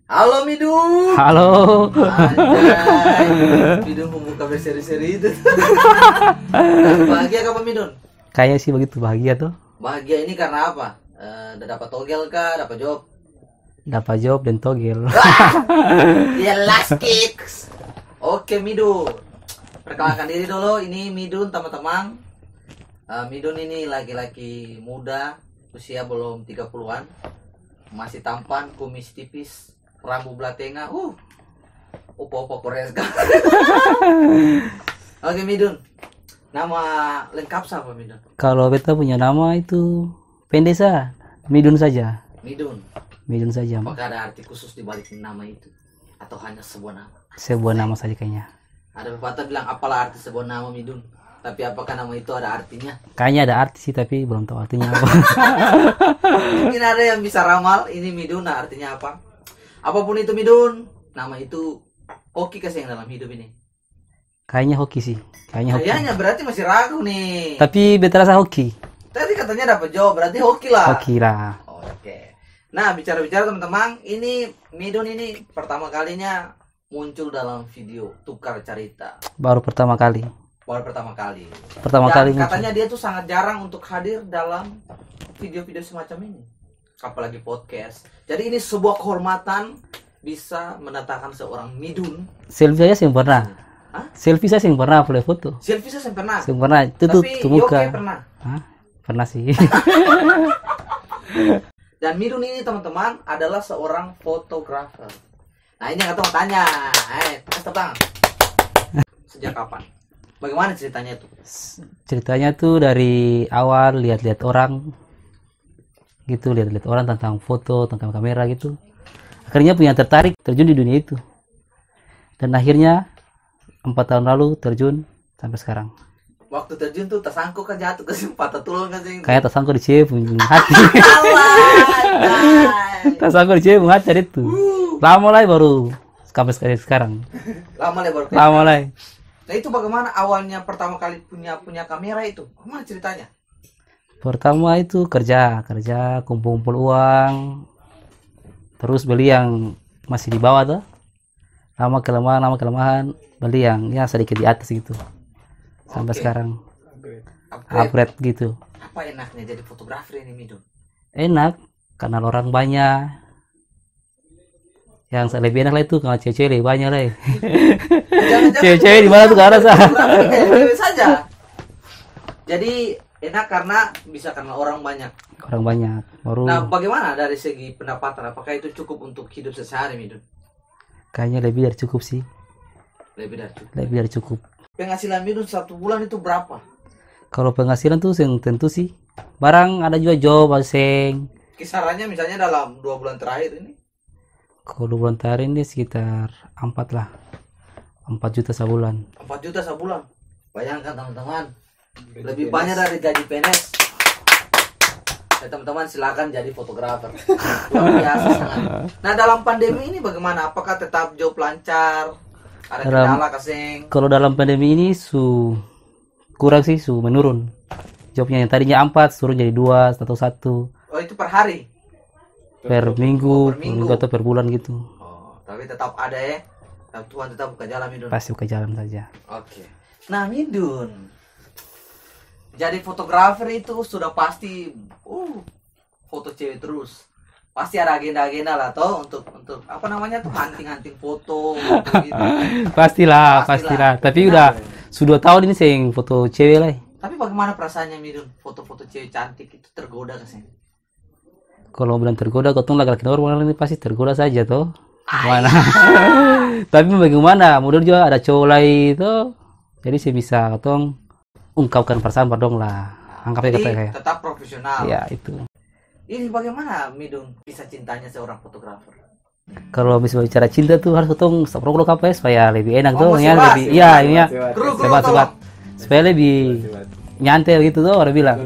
Halo Midun. Halo. Anjay. Midun membuka berseri-seri itu. Bahagia kapan Midun? Kayaknya sih begitu, bahagia tuh. Bahagia ini karena apa? Udah dapat togel kah? Dapat job? Dapat job dan togel. Ya last kicks. Oke Midun. Perkenalkan diri dulu. Ini Midun teman-teman. Midun ini laki-laki muda, usia belum 30-an. Masih tampan, kumis tipis, rambut belatenga. Opo-opo Korea sekali. Oke Midun. Nama lengkap siapa Midun? Kalau beta punya nama itu pendek saja, Midun saja. Midun. Midun saja. Apakah ada arti khusus di balik nama itu? Atau hanya sebuah nama? Sebuah nama saja kayaknya. Ada pepatah bilang apalah arti sebuah nama Midun. Tapi apakah nama itu ada artinya? Kayaknya ada arti sih, tapi belum tahu artinya apa. Mungkin ada yang bisa ramal ini Midun artinya apa? Apapun itu Midun, nama itu hoki kasih yang dalam hidup ini. Kayaknya hoki sih. Kayaknya berarti masih ragu nih. Tapi beta rasa hoki. Tadi katanya dapat job, berarti hoki lah. Hoki lah. Oke. Nah, bicara-bicara teman-teman, ini Midun ini pertama kalinya muncul dalam video Tukar Cerita. Baru pertama kali. Pertama kali katanya dia tuh sangat jarang untuk hadir dalam video-video semacam ini, apalagi podcast. Jadi ini sebuah kehormatan bisa mendatangkan seorang Midun. Selfie saya sih pernah. Hah? Selfie saya sih pernah upload foto. Selfie saya pernah. Sih pernah. Itu tuh Tapi muka. Yoke pernah. Hah? Pernah sih. Dan Midun ini teman-teman adalah seorang fotografer. Nah ini yang katanya tanya, kasih tepang. Sejak kapan? Bagaimana ceritanya itu? Ceritanya tuh dari awal lihat-lihat orang gitu, lihat-lihat orang tentang foto, tentang kamera gitu. Akhirnya punya tertarik terjun di dunia itu. Dan akhirnya 4 tahun lalu terjun sampai sekarang. Waktu terjun tuh tersangkut kan jatuh ke patah tulang kan sih. Kayak tersangkut di cewek punya hati. Tersangkut di cewek punya hati itu. Lama lah baru sampai sekarang. Lama lah baru. Lama lah. Nah itu bagaimana awalnya pertama kali punya kamera itu? Gimana ceritanya? Pertama itu kerja kumpul-kumpul uang, terus beli yang masih di bawah tuh, lama kelemahan beli yang ya sedikit di atas gitu, sampai sekarang upgrade gitu. Apa enaknya jadi fotografer ini Midun? Enak karena orang banyak. Yang lebih enak lah itu kalau cewek-cewek lebih banyak lah. Cewek-cewek di mana tuh karena cewek saja. Jadi enak karena orang banyak. Orang banyak. Baru. Nah, bagaimana dari segi pendapatan? Apakah itu cukup untuk hidup sehari, Midun? Kayaknya lebih dari cukup sih. Lebih dari cukup. Lebih dari cukup. Penghasilan Midun 1 bulan itu berapa? Kalau penghasilan tuh yang tentu sih. Barang ada juga job asing. Kisarannya misalnya dalam 2 bulan terakhir ini? Kalau 2 bulan terakhir ini sekitar 4 lah. 4 juta sebulan. 4 juta sebulan. Bayangkan teman-teman. Lebih banyak dari gaji PNS. Ya, teman-teman silakan jadi fotografer. Luar biasa sangat. Nah dalam pandemi ini bagaimana? Apakah tetap job lancar? Ada kendala kasing? Kalau dalam pandemi ini kurang sih, menurun. Jobnya yang tadinya 4 turun jadi 2 atau 1. Oh itu per hari? Per minggu atau per bulan gitu. Oh, tapi tetap ada ya. Tuhan tetap buka jalan Midun. Pasti buka jalan saja. Oke. Nah Midun, jadi fotografer itu sudah pasti foto cewek terus. Pasti ada agenda-agenda lah toh untuk apa namanya tuh hunting foto gitu. Pastilah. Tapi sudah tahun ini saya foto cewek lah. Tapi bagaimana perasaannya Midun? Foto-foto cewek cantik itu tergoda ke sini? Kalau bilang tergoda, kotong laki-laki normal ini pasti tergoda saja toh. Mana? Tapi bagaimana? Mudah juga ada cowok lain itu. Jadi saya bisa kotong ungkapkan perasaan dong lah. Anggapnya kata kayak. Tetap profesional. Ya itu. Ini bagaimana Midun bisa cintanya seorang fotografer? Kalau misalnya bicara cinta tuh harus kotong stop apa ya supaya lebih enak tuh ya lebih sebat supaya lebih nyantai gitu tuh orang bilang.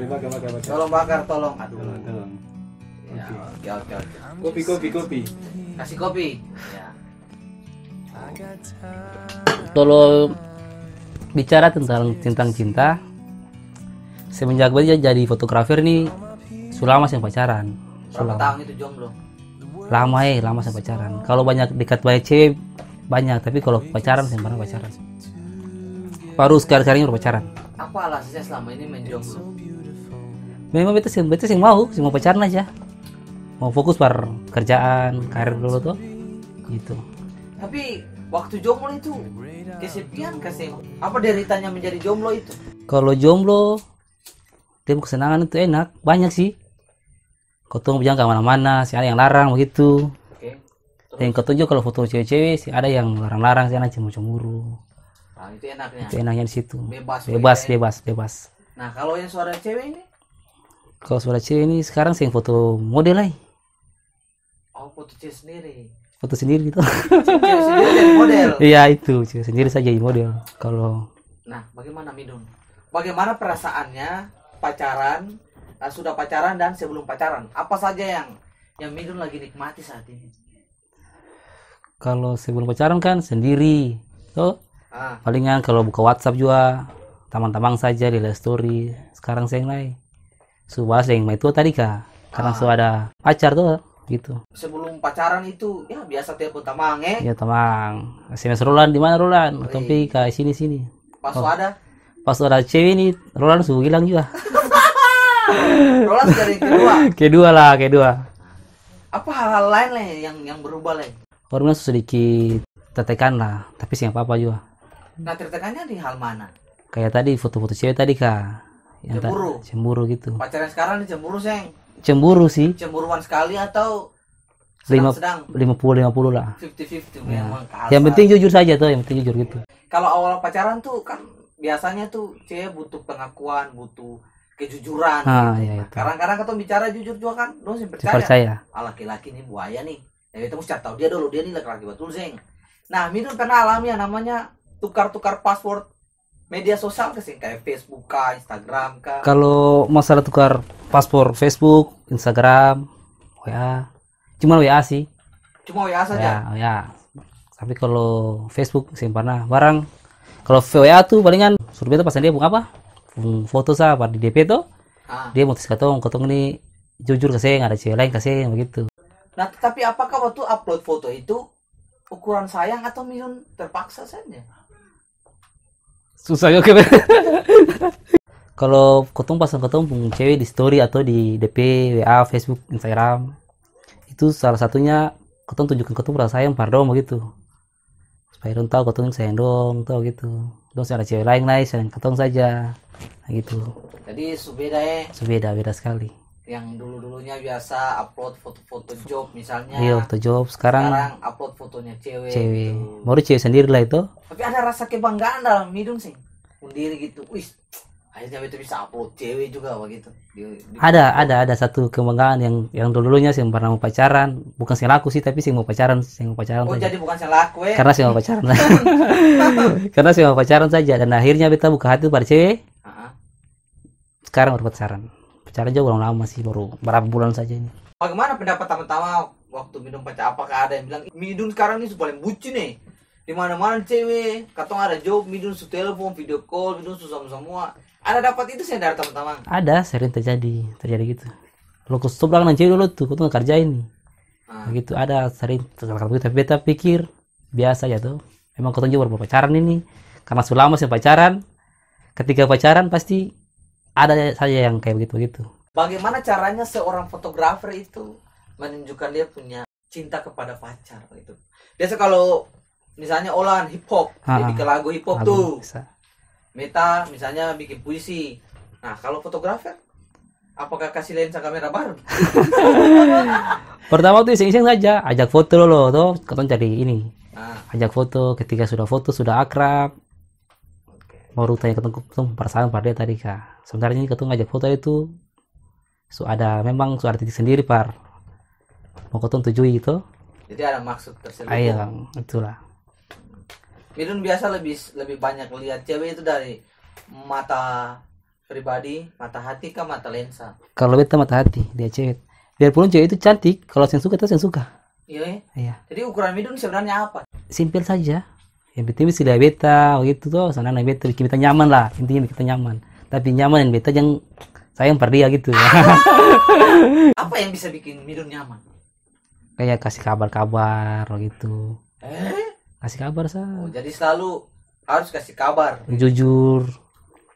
Tolong bakar, tolong. Aduh. Oke. Kopi. Kasih kopi. Ya. Kalau bicara tentang cinta, semenjak dia jadi fotografer nih, sudah lama sih pacaran. Berapa tahun itu jomblo? lama saya pacaran. Kalau banyak dekat banyak cewek banyak, tapi kalau pacaran saya pernah pacaran. Baru sekarang baru pacaran. Apa alasannya selama ini menjomblo? Memang beta sih mau pacaran aja. Mau fokus per kerjaan, karir dulu tuh. Gitu. Tapi waktu jomblo itu kesepian kasih. Apa deritanya menjadi jomblo itu? Kalau jomblo, tim kesenangan itu enak, banyak sih. Kotong jangan kemana-mana, sih ada yang larang begitu. Oke. Dan kotong juga kalau foto cewek-cewek sih ada yang larang-larang, sih ada cemburu. Nah, itu enaknya. Itu enaknya di situ. Bebas. Nah, kalau yang suara cewek ini? Kalau suara cewek ini sekarang sih foto model lah. Oh, foto cewek sendiri. Foto sendiri gitu. Cewek sendiri jadi model. Iya itu, cewek sendiri saja jadi model. Kalau Nah, bagaimana Midun? Bagaimana perasaannya pacaran, sudah pacaran dan sebelum pacaran? Apa saja yang Midun lagi nikmati saat ini? kalau sebelum pacaran kan sendiri, tuh Ah, palingan kalau buka WhatsApp juga teman-teman saja di live story. Sekarang saya mulai sudah yang itu tadi kah? Karena sudah ada pacar tuh gitu. sebelum pacaran itu ya biasa telepon tamange. Ya teman, SMS Roland di mana Roland? Atau ke sini. Pas ada Pas ada cewek ini, Roland suruh hilang juga. Rolas dari kedua. kedua. Apa hal-hal lain lah yang berubah lah? Orangnya sedikit tertekan lah, tapi sih apa juga. Nah, tertekannya di hal mana? Kayak tadi foto-foto cewek tadi kah? Cemburu. Cemburu gitu. Pacaran sekarang nih cemburu, Seng. Cemburu sih. Cemburuan sekali atau Lima- sedang 50-50 lah. 50-50 Ya. memang kasar. Yang penting jujur saja tuh, yang penting jujur gitu. Kalau awal pacaran tuh kan biasanya tuh cewek butuh pengakuan, butuh kejujuran Ah, gitu. iya, Nah, itu. kadang-kadang kita bicara jujur juga kan, lu sih percaya. Percaya. Ah, laki-laki nih buaya nih. Ya kita mesti tahu dia dulu, dia nih laki-laki betul, Seng. Nah, Midun pernah alami yang namanya tukar-tukar password media sosial ke sih, kayak Facebook kah, Instagram kah? Kalau masalah tukar paspor Facebook, Instagram, WA, cuma WA sih. Cuma WA saja. Ya. Tapi kalau Facebook sih pernah barang. Kalau WA tuh palingan suruh beta pasan dia bukan apa? Foto sah apa di DP tuh. Ah. Dia mau tes ketong ini jujur ke saya, ada cewek lain ke saya begitu. Nah, tapi apakah waktu upload foto itu ukuran sayang atau Midun terpaksa saja? Susah juga. Kalau ketong pasang cewek di story atau di DP, WA, Facebook, Instagram, itu salah satunya ketong tunjukkan ketong rasa sayang pardon begitu. Supaya dong tahu ketong sayang dong, tahu gitu. Dong ada cewek lain sayang ketong saja, nah, gitu. Jadi beda ya. Beda sekali. Yang dulu-dulunya biasa upload foto-foto job misalnya. Iya, waktu job sekarang upload fotonya cewek. cewek. Gitu. Baru cewek sendiri lah itu. Tapi ada rasa kebanggaan dalam Midun sih. Sendiri gitu. Wih, akhirnya itu bisa upload cewek juga begitu. Ada satu kebanggaan yang dulunya sih pernah mau pacaran, bukan sih laku sih tapi sih mau pacaran Oh, saja. jadi bukan saya laku ya. Karena sih mau pacaran. Karena sih mau pacaran saja dan akhirnya beta buka hati pada cewek. Sekarang baru pacaran. Pacaran juga belum lama sih, baru berapa bulan saja ini. Bagaimana pendapat teman-teman waktu Midun pacar? Apakah ada yang bilang Midun sekarang ini paling bucin nih? Di mana-mana cewek, katong ada job, Midun su telepon, video call, Midun su semua. Ada dapat itu sih dari teman-teman? Ada, sering terjadi gitu. Kalau kau stop dengan cewek dulu tuh, kau tuh kerjain nih. Begitu ada sering terkadang tapi beta pikir biasa ya tuh. Memang kau juga baru pacaran ini, karena sudah lama sih pacaran. Ketika pacaran pasti ada saja yang kayak begitu. Bagaimana caranya seorang fotografer itu menunjukkan dia punya cinta kepada pacar gitu? Biasa kalau misalnya Olan hip hop, dia bikin lagu hip hop tuh. Bisa. Meta misalnya bikin puisi. Nah, kalau fotografer apakah kasih lensa kamera baru? Pertama tuh iseng-iseng saja, ajak foto dulu tuh, kau cari ini. Ajak foto, ketika sudah foto sudah akrab. Baru tanya ketemu perasaan pada dia tadi kak. Sebenarnya ini ketemu ngajak foto itu memang ada titik sendiri par. Mau ketemu tujui gitu. Jadi ada maksud terselubung. Iya, itulah. Midun biasa lebih banyak lihat cewek itu dari mata pribadi, mata hati kah mata lensa? Kalau beta mata hati dia cewek. Biarpun cewek itu cantik, kalau saya suka itu saya suka. Iya. Iya. Jadi ukuran Midun sebenarnya apa? Simpel saja. Yang penting bisa lihat beta, begitu tuh. Sana beta bikin kita nyaman lah, intinya kita nyaman. Tapi nyaman dan beta jangan sayang per dia gitu. Apa yang bisa bikin Midun nyaman? kayak kasih kabar-kabar gitu. Kasih kabar Oh, jadi selalu harus kasih kabar, jujur.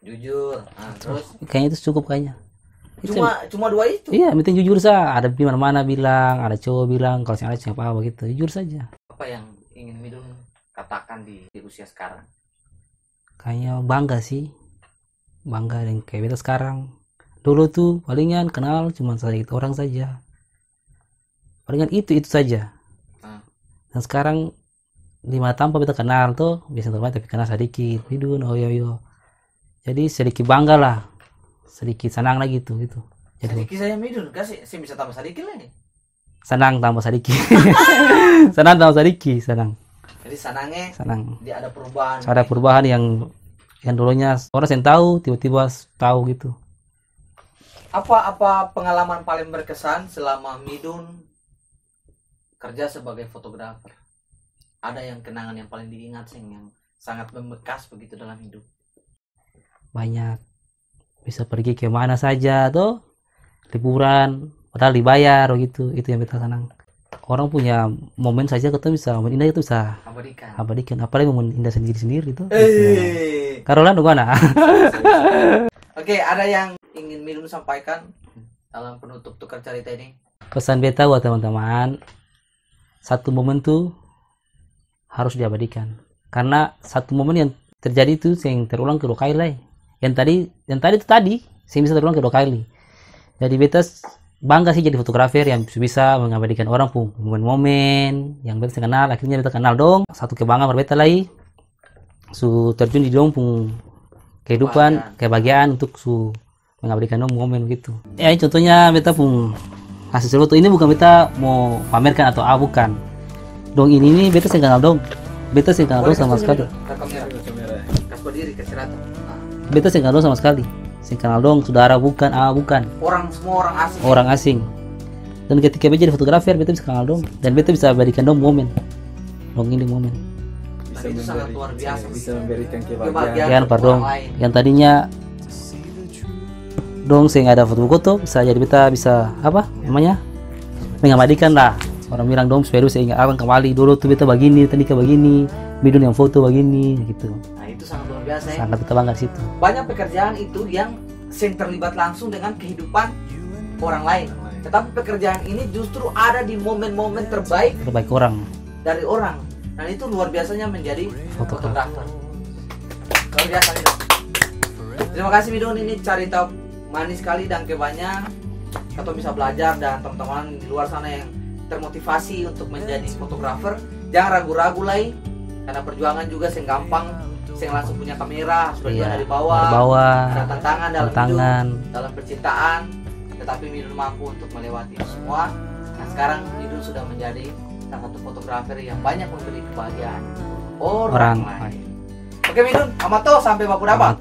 Nah, terus Kayaknya itu cukup kayaknya. cuma dua itu. Iya, penting jujur sah. Ada di mana-mana bilang, ada cowok bilang, kalau ada siapa apa gitu, jujur saja. Apa yang ingin Midun katakan di usia sekarang? Kayaknya bangga sih, bangga dengan kayak beta sekarang. Dulu tuh palingan kenal cuma sedikit orang saja, palingan itu saja. Dan sekarang lima tanpa beta kenal tuh biasa teman tapi kenal sedikit, Midun, oh yo. Jadi sedikit bangga lah, sedikit senang lagi gitu. Jadi Sedikit saya Midun, kasih saya bisa tambah sedikit lagi. senang tambah sedikit, senang tambah sedikit, senang. Jadi senangnya dia ada perubahan. Ada perubahan yang dulunya orang yang tahu tiba-tiba tahu gitu. Apa pengalaman paling berkesan selama Midun kerja sebagai fotografer? Ada yang kenangan yang paling diingat yang sangat membekas begitu dalam hidup? Banyak, bisa pergi ke mana saja tuh, liburan padahal dibayar gitu, itu yang kita senang. Orang punya momen saja kita bisa, momen indah itu bisa abadikan, apalagi momen indah sendiri itu. Karolan mana? Oke, ada yang ingin Midun sampaikan dalam penutup tukar cerita ini? Pesan beta buat teman-teman, satu momen tuh harus diabadikan, karena satu momen yang terjadi itu yang terulang kedua kali lah. Yang tadi itu saya bisa terulang kedua kali. Jadi beta bangga sih jadi fotografer yang bisa mengabadikan orang pun momen-momen yang beta kenal. Akhirnya beta kenal dong, satu kebanggaan berbeda lagi su terjun di dong pun kehidupan kebahagiaan untuk su mengabadikan dong momen gitu. Ya contohnya beta pun hasil foto ini bukan beta mau pamerkan atau bukan dong, ini beta saya kenal dong, beta saya kenal dong sama sekali. Beta saya kenal dong sama sekali, saya kenal dong saudara bukan semua orang asing. Dan ketika beta jadi fotografer beta bisa kenal dong, dan beta bisa abadikan dong momen dong, ini momen. Dan itu sangat luar biasa, bisa memberikan kebahagiaan yang pardon yang tadinya dong saya nggak ada foto bisa jadi beta bisa apa namanya mengabadikan lah. Orang bilang dong supaya saya ingat akan kembali dulu tuh beta begini, tadi ke begini, Midun yang foto begini gitu. Nah itu sangat luar biasa ya. Sangat beta bangga situ. Banyak pekerjaan itu yang terlibat langsung dengan kehidupan orang lain. Tetapi pekerjaan ini justru ada di momen-momen terbaik orang dari orang. Dan itu luar biasanya menjadi fotografer. Luar biasa Midun. Terima kasih Midun, ini cerita manis sekali dan kebanyakan kita bisa belajar, dan teman-teman di luar sana yang termotivasi untuk menjadi fotografer, jangan ragu-ragu lagi, karena perjuangan juga sing gampang, sing langsung punya kamera, harus berjuang dari bawah, ada tantangan dalam hidup, dalam percintaan, tetapi Midun mampu untuk melewati semua. Nah sekarang Midun sudah menjadi salah satu fotografer yang banyak memberi kebahagiaan orang lain. Oke Midun, amato sampai baku dapat.